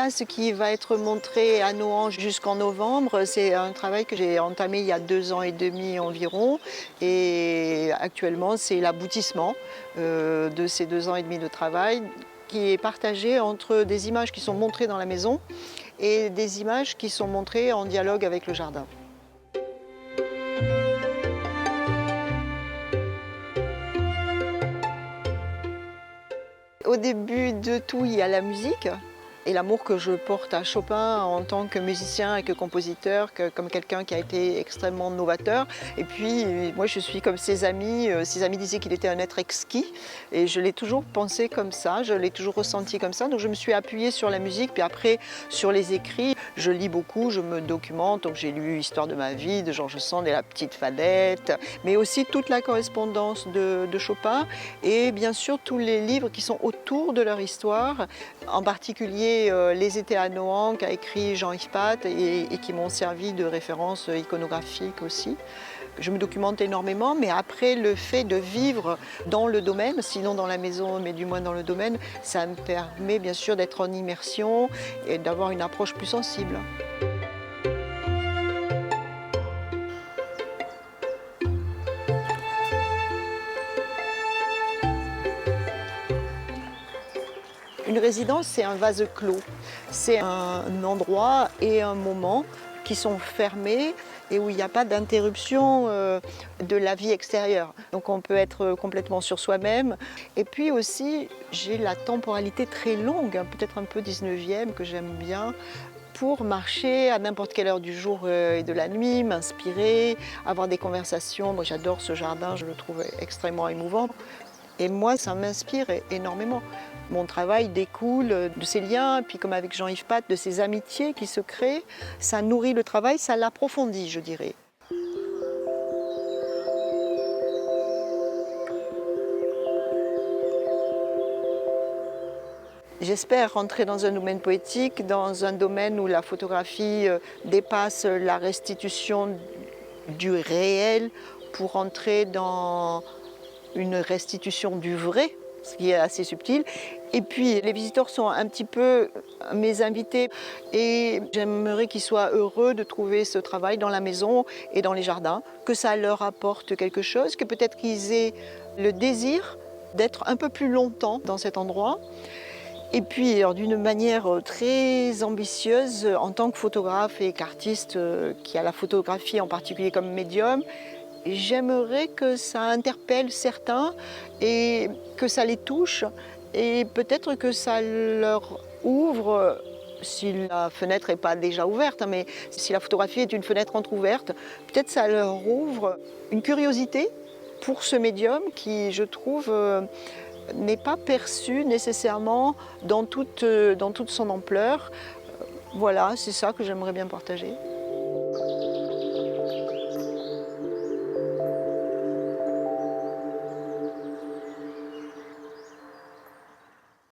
Là, ce qui va être montré à Nohant jusqu'en novembre, c'est un travail que j'ai entamé il y a 2 ans et demi environ. Et actuellement, c'est l'aboutissement de ces 2 ans et demi de travail qui est partagé entre des images qui sont montrées dans la maison et des images qui sont montrées en dialogue avec le jardin. Au début de tout, il y a la musique et l'amour que je porte à Chopin en tant que musicien et que compositeur, comme quelqu'un qui a été extrêmement novateur. Et puis, moi, je suis comme ses amis. Ses amis disaient qu'il était un être exquis et je l'ai toujours pensé comme ça, je l'ai toujours ressenti comme ça. Donc, je me suis appuyée sur la musique, puis après, sur les écrits. Je lis beaucoup, je me documente. Donc, j'ai lu Histoire de ma vie de George Sand et La petite Fadette, mais aussi toute la correspondance de Chopin et bien sûr tous les livres qui sont autour de leur histoire, en particulier Les étés à Nohant qu'a écrit Jean-Yves Path et qui m'ont servi de référence iconographique aussi. Je me documente énormément, mais après le fait de vivre dans le domaine, sinon dans la maison, mais du moins dans le domaine, ça me permet bien sûr d'être en immersion et d'avoir une approche plus sensible. Une résidence, c'est un vase clos. C'est un endroit et un moment qui sont fermés et où il n'y a pas d'interruption de la vie extérieure. Donc on peut être complètement sur soi-même. Et puis aussi, j'ai la temporalité très longue, peut-être un peu 19e, que j'aime bien, pour marcher à n'importe quelle heure du jour et de la nuit, m'inspirer, avoir des conversations. Moi j'adore ce jardin, je le trouve extrêmement émouvant. Et moi, ça m'inspire énormément. Mon travail découle de ces liens, puis comme avec Jean-Yves Path, de ces amitiés qui se créent. Ça nourrit le travail, ça l'approfondit, je dirais. J'espère rentrer dans un domaine poétique, dans un domaine où la photographie dépasse la restitution du réel pour entrer dans une restitution du vrai, ce qui est assez subtil. Et puis les visiteurs sont un petit peu mes invités et j'aimerais qu'ils soient heureux de trouver ce travail dans la maison et dans les jardins, que ça leur apporte quelque chose, que peut-être qu'ils aient le désir d'être un peu plus longtemps dans cet endroit. Et puis d'une manière très ambitieuse, en tant que photographe et qu'artiste qui a la photographie en particulier comme médium, j'aimerais que ça interpelle certains et que ça les touche et peut-être que ça leur ouvre, si la fenêtre n'est pas déjà ouverte, mais si la photographie est une fenêtre entrouverte, peut-être ça leur ouvre une curiosité pour ce médium qui, je trouve, n'est pas perçu nécessairement dans toute son ampleur. Voilà, c'est ça que j'aimerais bien partager.